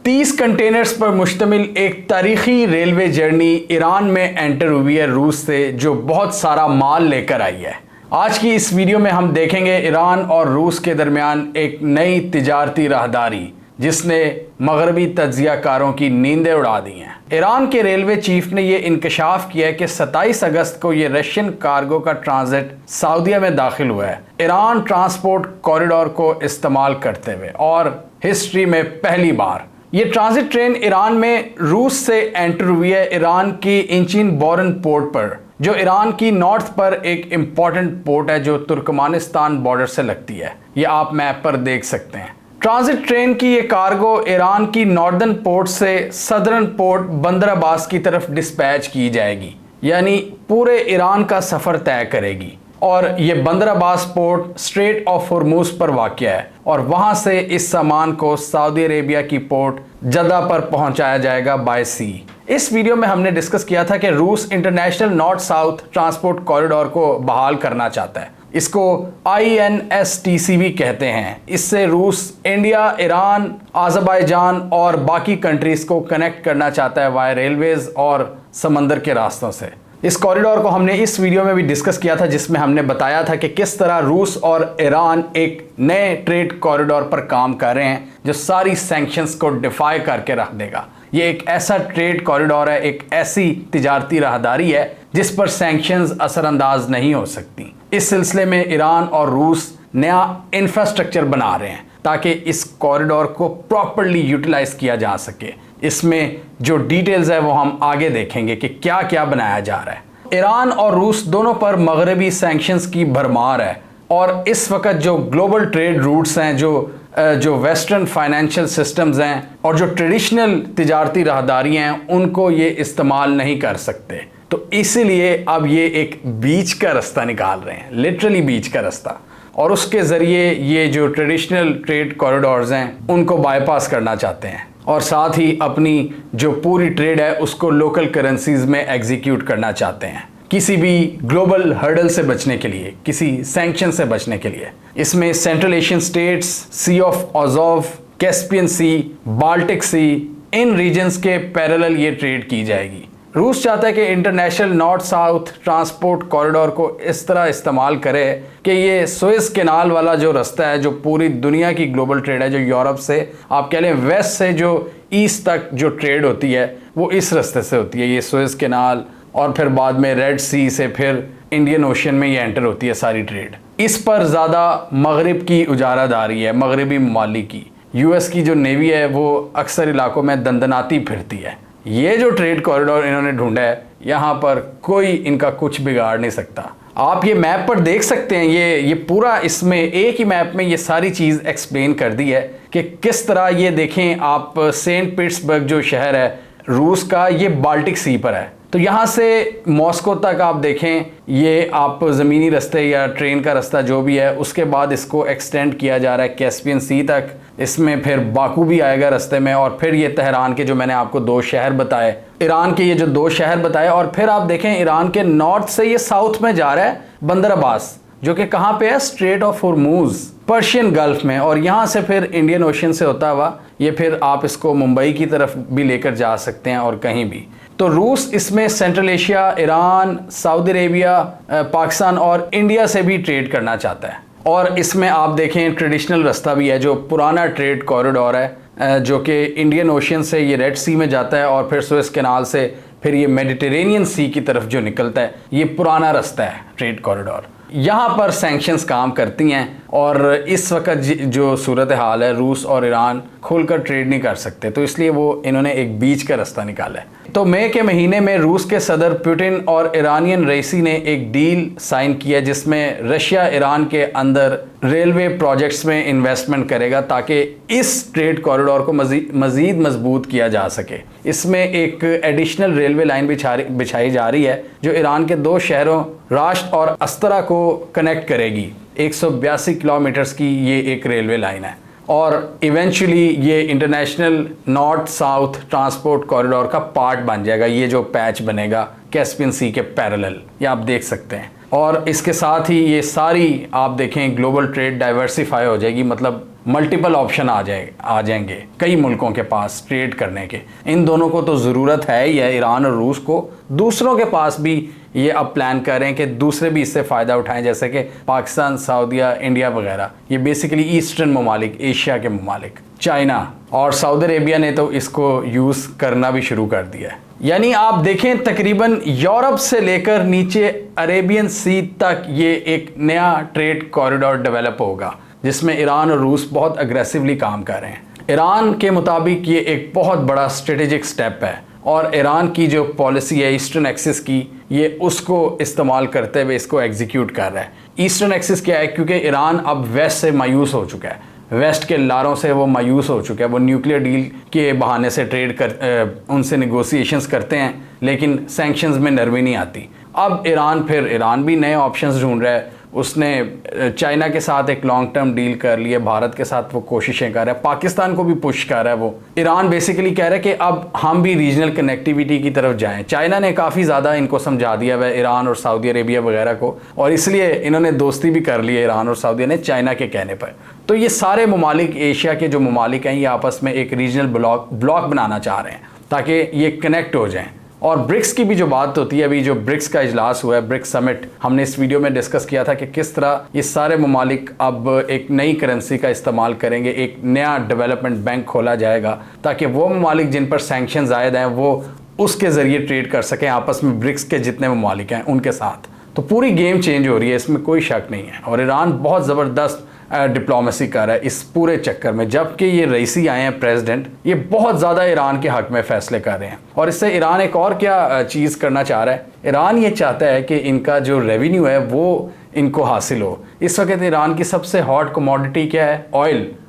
30 containers पर मुश्तमिल एक तारीखी रेलवे जर्नी ईरान में एंटर हुई है रूस से, जो बहुत सारा माल लेकर आई है। आज की इस वीडियो में हम देखेंगे ईरान और रूस के दरमियान एक नई तिजारती राहदारी जिसने मगरबी तज्जियाकारों की नींदें उड़ा दी हैं। ईरान के रेलवे चीफ ने यह इंकशाफ किया है कि 27 अगस्त को यह रशियन कार्गो का ट्रांजिट सऊदीया में दाखिल हुआ है ईरान ट्रांसपोर्ट कॉरिडोर को इस्तेमाल करते हुए, और हिस्ट्री में पहली बार ये ट्रांजिट ट्रेन ईरान में रूस से एंटर हुई है ईरान की इंचिन बोरन पोर्ट पर, जो ईरान की नॉर्थ पर एक इम्पॉर्टेंट पोर्ट है जो तुर्कमानिस्तान बॉर्डर से लगती है। ये आप मैप पर देख सकते हैं। ट्रांजिट ट्रेन की ये कार्गो ईरान की नॉर्दर्न पोर्ट से सदर्न पोर्ट बंदर अब्बास की तरफ डिस्पैच की जाएगी, यानी पूरे ईरान का सफ़र तय करेगी। और ये बंदर Abbas port straight of Hormuz पर वाक़या है और वहाँ से इस सामान को सऊदी अरेबिया की पोर्ट जद्दा पर पहुँचाया जाएगा बाय सी। इस वीडियो में हमने डिस्कस किया था कि रूस international North South Transport Corridor को बहाल करना चाहता है। इसको INSTC भी कहते हैं। इससे रूस इंडिया, ईरान, अज़रबैजान और बाकी कंट्रीज़ को कनेक्ट करना चाहता है वाया रेलवेज़ और समंदर के रास्तों से। इस कॉरिडोर को हमने इस वीडियो में भी डिस्कस किया था, जिसमें हमने बताया था कि किस तरह रूस और ईरान एक नए ट्रेड कॉरिडोर पर काम कर रहे हैं जो सारी सैंक्शंस को डिफाई करके रख देगा। ये एक ऐसा ट्रेड कॉरिडोर है, एक ऐसी तिजारती राहदारी है जिस पर सैंक्शंस असरअंदाज नहीं हो सकती। इस सिलसिले में ईरान और रूस नया इंफ्रास्ट्रक्चर बना रहे हैं ताकि इस कॉरिडोर को प्रॉपर्ली यूटिलाइज किया जा सके। इसमें जो डिटेल्स है वो हम आगे देखेंगे कि क्या क्या बनाया जा रहा है। ईरान और रूस दोनों पर मगरबी सैंक्शंस की भरमार है और इस वक्त जो ग्लोबल ट्रेड रूट्स हैं, जो वेस्टर्न फाइनेंशियल सिस्टम्स हैं और जो ट्रेडिशनल तिजारती राहदारी हैं, उनको ये इस्तेमाल नहीं कर सकते। तो इसीलिए अब ये एक बीच का रास्ता निकाल रहे हैं, लिटरली बीच का रास्ता, और उसके ज़रिए ये जो ट्रेडिशनल ट्रेड कॉरिडोर्स हैं उनको बाईपास करना चाहते हैं और साथ ही अपनी जो पूरी ट्रेड है उसको लोकल करेंसीज में एग्जीक्यूट करना चाहते हैं, किसी भी ग्लोबल हर्डल से बचने के लिए, किसी सैंक्शन से बचने के लिए। इसमें Central Asian states, Sea of Azov, Caspian Sea, Baltic Sea, इन रीजन्स के पैरेलल ये ट्रेड की जाएगी। रूस चाहता है कि International North South Transport Corridor को इस तरह इस्तेमाल करे कि ये सुएज कैनाल वाला जो रास्ता है, जो पूरी दुनिया की ग्लोबल ट्रेड है, जो यूरोप से आप कह लें वेस्ट से जो ईस्ट तक जो ट्रेड होती है वो इस रास्ते से होती है, ये सुएज कैनाल, और फिर बाद में रेड सी से फिर इंडियन ओशन में ये एंटर होती है सारी ट्रेड। इस पर ज़्यादा मगरिब की उजारादारी है, मगरबी ममालिक की। US की जो नेवी है वो अक्सर इलाकों में दंदनाती फिरती है। ये जो ट्रेड कॉरिडोर इन्होंने ढूंढा है, यहाँ पर कोई इनका कुछ बिगाड़ नहीं सकता। आप ये मैप पर देख सकते हैं, ये पूरा इसमें एक ही मैप में ये सारी चीज़ एक्सप्लेन कर दी है कि किस तरह। ये देखें आप, सेंट पीटर्सबर्ग जो शहर है रूस का, ये बाल्टिक सी पर है। तो यहाँ से मॉस्को तक आप देखें, ये आप ज़मीनी रास्ते या ट्रेन का रास्ता जो भी है, उसके बाद इसको एक्सटेंड किया जा रहा है कैस्पियन सी तक। इसमें फिर बाकू भी आएगा रास्ते में, और फिर ये तेहरान के जो मैंने आपको 2 शहर बताए, ईरान के ये जो 2 शहर बताए, और फिर आप देखें ईरान के नॉर्थ से ये साउथ में जा रहा है बंदर अब्बास, जो कि कहाँ पे है, straight of Hormuz, Persian gulf में, और यहाँ से फिर इंडियन ओशन से होता हुआ ये फिर आप इसको मुंबई की तरफ भी लेकर जा सकते हैं और कहीं भी। तो रूस इसमें central Asia, Iran, Saudi Arabia, Pakistan और इंडिया से भी ट्रेड करना चाहता है। और इसमें आप देखें ट्रेडिशनल रास्ता भी है, जो पुराना ट्रेड कॉरिडोर है, जो कि इंडियन ओशन से ये रेड सी में जाता है और फिर सुएज कैनाल से फिर ये मेडिटेरेनियन सी की तरफ जो निकलता है। ये पुराना रास्ता है ट्रेड कॉरिडोर। यहाँ पर सैंक्शंस काम करती हैं और इस वक्त जो सूरत हाल है, रूस और ईरान खुलकर ट्रेड नहीं कर सकते, तो इसलिए वो इन्होंने एक बीच का रास्ता निकाला है। तो मई के महीने में रूस के सदर पुतिन और ईरानियन रईसी ने एक डील साइन किया जिसमें रशिया ईरान के अंदर रेलवे प्रोजेक्ट्स में इन्वेस्टमेंट करेगा ताकि इस ट्रेड कॉरिडोर को मज़ीद मजबूत किया जा सके। इसमें एक एडिशनल रेलवे लाइन बिछाई जा रही है जो ईरान के 2 शहरों राश्त और अस्तरा को कनेक्ट करेगी। 182 किलोमीटर्स की ये एक रेलवे लाइन है और इवेंचुअली ये international North South Transport corridor का पार्ट बन जाएगा। ये जो पैच बनेगा कैस्पियन सी के पैरेलल, ये आप देख सकते हैं। और इसके साथ ही ये सारी आप देखें ग्लोबल ट्रेड डाइवर्सिफाई हो जाएगी, मतलब मल्टीपल ऑप्शन आ जाएंगे कई मुल्कों के पास ट्रेड करने के। इन दोनों को तो ज़रूरत है ही है, ईरान और रूस को। दूसरों के पास भी ये अब प्लान कर रहे हैं कि दूसरे भी इससे फ़ायदा उठाएं, जैसे कि पाकिस्तान, सऊदीया, इंडिया वगैरह। ये बेसिकली ईस्टर्न ममालिक, एशिया के ममालिक, चाइना और सऊदी अरेबिया ने तो इसको यूज़ करना भी शुरू कर दिया है। यानी आप देखें तकरीबन यूरोप से लेकर नीचे अरेबियन सी तक ये एक नया ट्रेड कॉरिडोर डेवलप होगा, जिसमें ईरान और रूस बहुत अग्रेसिवली काम कर रहे हैं। ईरान के मुताबिक ये एक बहुत बड़ा स्ट्रेटेजिक स्टेप है और ईरान की जो पॉलिसी है ईस्टर्न एक्सिस की, ये उसको इस्तेमाल करते हुए इसको एग्जीक्यूट कर रहा है। ईस्टर्न एक्सिस क्या है? क्योंकि ईरान अब वेस्ट से मायूस हो चुका है, वेस्ट के लारों से वो मायूस हो चुका है। वो न्यूक्लियर डील के बहाने से उनसे नेगोशिएशंस करते हैं, लेकिन सैंक्शंस में नरमी नहीं आती। अब ईरान भी नए ऑप्शंस ढूंढ रहा है। उसने चाइना के साथ एक लॉन्ग टर्म डील कर ली है, भारत के साथ वो कोशिशें कर रहा है, पाकिस्तान को भी पुश कर रहा है। वो ईरान बेसिकली कह रहा है कि अब हम भी रीजनल कनेक्टिविटी की तरफ जाएं। चाइना ने काफ़ी ज़्यादा इनको समझा दिया है, ईरान और सऊदी अरेबिया वगैरह को, और इसलिए इन्होंने दोस्ती भी कर ली है ईरान और सऊदी ने चाइना के कहने पर। तो ये सारे ममालिक, एशिया के जो ममालिक हैं, ये आपस में एक रीजनल ब्लॉक बनाना चाह रहे हैं ताकि ये कनेक्ट हो जाएँ। और ब्रिक्स की भी जो बात होती है, अभी जो ब्रिक्स का इजलास हुआ है, ब्रिक्स समिट, हमने इस वीडियो में डिस्कस किया था कि किस तरह ये सारे ममालिक अब एक नई करेंसी का इस्तेमाल करेंगे। एक नया डेवलपमेंट बैंक खोला जाएगा ताकि वो ममालिक जिन पर सैंक्शंस आयद हैं वो उसके ज़रिए ट्रेड कर सकें आपस में, ब्रिक्स के जितने ममालिक हैं उनके साथ। तो पूरी गेम चेंज हो रही है, इसमें कोई शक नहीं है। और ईरान बहुत ज़बरदस्त डिप्लोमेसी कर रहा है इस पूरे चक्कर में। जबकि ये रईसी आए हैं प्रेसिडेंट, ये बहुत ज़्यादा ईरान के हक़ में फ़ैसले कर रहे हैं। और इससे ईरान एक और क्या चीज़ करना चाह रहा है, ईरान ये चाहता है कि इनका जो रेवेन्यू है वो इनको हासिल हो। इस वक्त ईरान की सबसे हॉट कमोडिटी क्या है?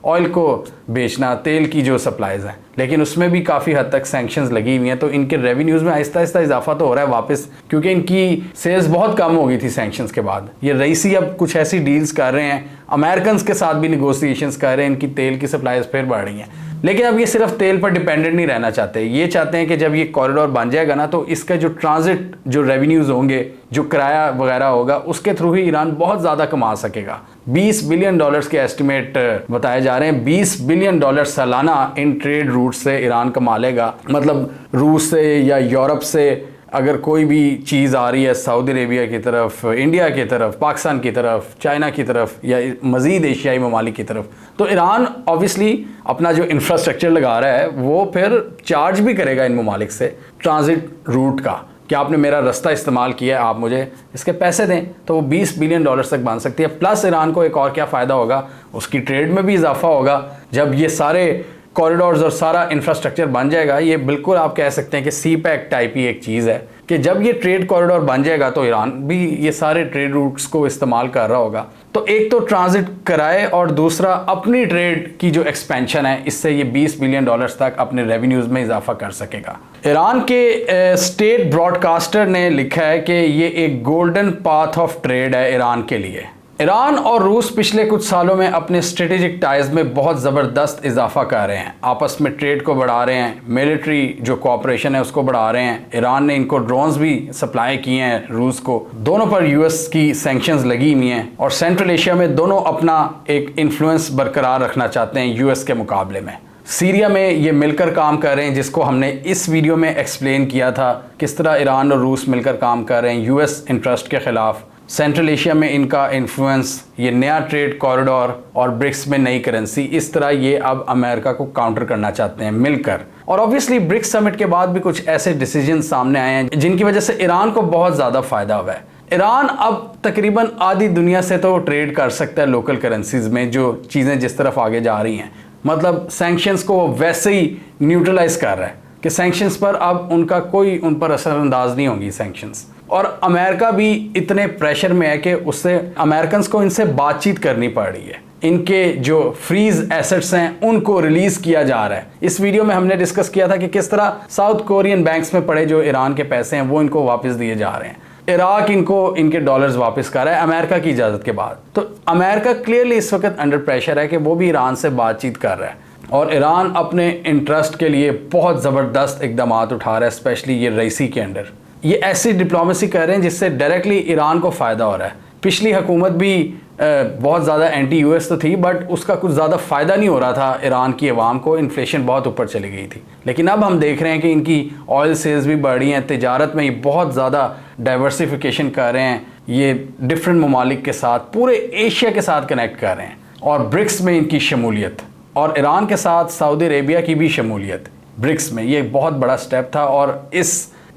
ऑयल को बेचना, तेल की जो सप्लाईज़ हैं, लेकिन उसमें भी काफ़ी हद तक सैंक्शंस लगी हुई हैं। तो इनके रेवेन्यूज़ में आहिस्ता आहिस्ता इजाफा तो हो रहा है वापस, क्योंकि इनकी सेल्स बहुत कम हो गई थी सैंक्शंस के बाद। ये रईसी अब कुछ ऐसी डील्स कर रहे हैं, अमेरिकन के साथ भी निगोसिएशंस कर रहे हैं, इनकी तेल की सप्लाईज फिर बढ़ रही हैं। लेकिन अब ये सिर्फ तेल पर डिपेंडेंट नहीं रहना चाहते। ये चाहते हैं कि जब ये कॉरिडोर बन जाएगा ना, तो इसका जो ट्रांजिट, जो रेवेन्यूज़ होंगे, जो किराया वगैरह होगा, उसके थ्रू ही ईरान बहुत ज़्यादा कमा सकेगा। $20 बिलियन के एस्टिमेट बताए जा रहे हैं। $20 बिलियन सालाना इन ट्रेड रूट से ईरान कमा लेगा। मतलब रूस से या यूरोप से अगर कोई भी चीज़ आ रही है सऊदी अरेबिया की तरफ, इंडिया की तरफ, पाकिस्तान की तरफ, चाइना की तरफ या मज़ीद एशियाई ममालिक की तरफ, तो ईरान ऑब्वियसली अपना जो इंफ्रास्ट्रक्चर लगा रहा है वो फिर चार्ज भी करेगा इन ममालिक से ट्रांजिट रूट का, कि आपने मेरा रास्ता इस्तेमाल किया है, आप मुझे इसके पैसे दें। तो वो $20 बिलियन तक बन सकती है। प्लस ईरान को एक और क्या फ़ायदा होगा, उसकी ट्रेड में भी इजाफा होगा। जब ये सारे कॉरिडोर्स और सारा इंफ्रास्ट्रक्चर बन जाएगा, ये बिल्कुल आप कह सकते हैं कि सी पैक टाइप ही एक चीज़ है कि जब ये ट्रेड कॉरिडोर बन जाएगा तो ईरान भी ये सारे ट्रेड रूट्स को इस्तेमाल कर रहा होगा। तो एक तो ट्रांजिट कराए और दूसरा अपनी ट्रेड की जो एक्सपेंशन है, इससे ये $20 बिलियन तक अपने रेवेन्यूज़ में इजाफा कर सकेगा। ईरान के स्टेट ब्रॉडकास्टर ने लिखा है कि ये एक गोल्डन पाथ ऑफ ट्रेड है ईरान के लिए। ईरान और रूस पिछले कुछ सालों में अपने स्ट्रेटेजिक टाइज में बहुत ज़बरदस्त इजाफा कर रहे हैं, आपस में ट्रेड को बढ़ा रहे हैं, मिलिट्री जो कोऑपरेशन है उसको बढ़ा रहे हैं। ईरान ने इनको ड्रोन्स भी सप्लाई किए हैं रूस को। दोनों पर यूएस की सैंक्शंस लगी हुई हैं और सेंट्रल एशिया में दोनों अपना एक इन्फ्लुएंस बरकरार रखना चाहते हैं यूएस के मुकाबले में। सीरिया में ये मिलकर काम कर रहे हैं, जिसको हमने इस वीडियो में एक्सप्लेन किया था किस तरह ईरान और रूस मिलकर काम कर रहे हैं यूएस इंटरेस्ट के ख़िलाफ़। सेंट्रल एशिया में इनका इन्फ्लुएंस, ये नया ट्रेड कॉरिडोर और ब्रिक्स में नई करेंसी, इस तरह ये अब अमेरिका को काउंटर करना चाहते हैं मिलकर। और ऑब्वियसली ब्रिक्स समिट के बाद भी कुछ ऐसे डिसीजन सामने आए हैं जिनकी वजह से ईरान को बहुत ज़्यादा फ़ायदा हुआ है। ईरान अब तकरीबन आधी दुनिया से तो ट्रेड कर सकता है लोकल करेंसीज में, जो चीज़ें जिस तरफ आगे जा रही हैं। मतलब सैंक्शंस को वैसे ही न्यूट्रलाइज कर रहा है कि सैंक्शंस पर अब उनका कोई उन पर असरअंदाज नहीं होगी सैंक्शंस। और अमेरिका भी इतने प्रेशर में है कि उससे अमेरिकन्स को इनसे बातचीत करनी पड़ रही है। इनके जो फ्रीज एसेट्स हैं उनको रिलीज किया जा रहा है। इस वीडियो में हमने डिस्कस किया था कि किस तरह साउथ कोरियन बैंक्स में पड़े जो ईरान के पैसे हैं वो इनको वापस दिए जा रहे हैं। इराक इनको इनके डॉलर्स वापस कर रहा है अमेरिका की इजाज़त के बाद। तो अमेरिका क्लियरली इस वक्त अंडर प्रेशर है कि वो भी ईरान से बातचीत कर रहा है और ईरान अपने इंटरेस्ट के लिए बहुत ज़बरदस्त इकदाम उठा रहा है, स्पेशली ये रईसी के अंडर। ये ऐसी डिप्लोमेसी कर रहे हैं जिससे डायरेक्टली ईरान को फ़ायदा हो रहा है। पिछली हुकूमत भी बहुत ज़्यादा एंटी यूएस तो थी, बट उसका कुछ ज़्यादा फ़ायदा नहीं हो रहा था ईरान की आवाम को। इन्फ्लेशन बहुत ऊपर चली गई थी। लेकिन अब हम देख रहे हैं कि इनकी ऑयल सेल्स भी बढ़ी हैं, तिजारत में ये बहुत ज़्यादा डाइवर्सिफिकेशन कर रहे हैं, ये डिफरेंट ममालिक के साथ, पूरे एशिया के साथ कनेक्ट कर रहे हैं, और ब्रिक्स में इनकी शमूलियत, और ईरान के साथ सऊदी अरेबिया की भी शमूलियत ब्रिक्स में, ये एक बहुत बड़ा स्टेप था। और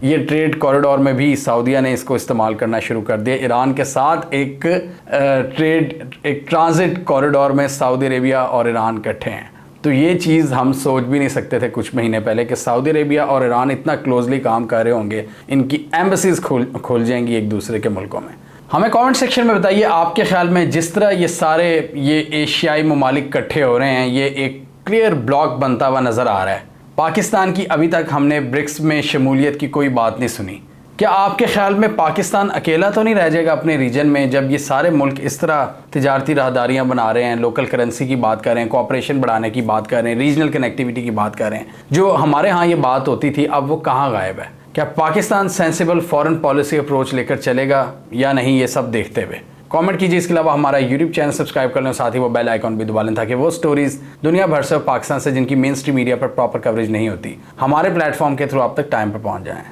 ये ट्रेड कॉरिडोर में भी सऊदीया ने इसको इस्तेमाल करना शुरू कर दिया। ईरान के साथ एक ट्रांजिट कॉरिडोर में सऊदी अरेबिया और ईरान इकट्ठे हैं। तो ये चीज़ हम सोच भी नहीं सकते थे कुछ महीने पहले कि सऊदी अरेबिया और ईरान इतना क्लोजली काम कर रहे होंगे, इनकी एम्बेसीज खोल जाएंगी एक दूसरे के मुल्कों में। हमें कमेंट सेक्शन में बताइए आपके ख्याल में जिस तरह ये एशियाई ममालिक इकट्ठे हो रहे हैं, ये एक क्लियर ब्लॉक बनता हुआ नज़र आ रहा है। पाकिस्तान की अभी तक हमने ब्रिक्स में शमूलियत की कोई बात नहीं सुनी। क्या आपके ख्याल में पाकिस्तान अकेला तो नहीं रह जाएगा अपने रीजन में, जब ये सारे मुल्क इस तरह तिजारती राहदारियाँ बना रहे हैं, लोकल करेंसी की बात कर रहे हैं, कोऑपरेशन बढ़ाने की बात कर रहे हैं, रीजनल कनेक्टिविटी की बात कर रहे हैं, जो हमारे यहाँ ये बात होती थी, अब वो कहाँ गायब है? क्या Pakistan sensible foreign policy approach लेकर चलेगा या नहीं, ये सब देखते हुए कमेंट कीजिए। इसके अलावा हमारा यूट्यूब चैनल सब्सक्राइब कर लें, साथ ही वो बेल आइकॉन भी दबा लें, ताकि वो स्टोरीज दुनिया भर से और पाकिस्तान से जिनकी मेन स्ट्रीम मीडिया पर प्रॉपर कवरेज नहीं होती, हमारे प्लेटफॉर्म के थ्रू आप तक टाइम पर पहुंच जाएं।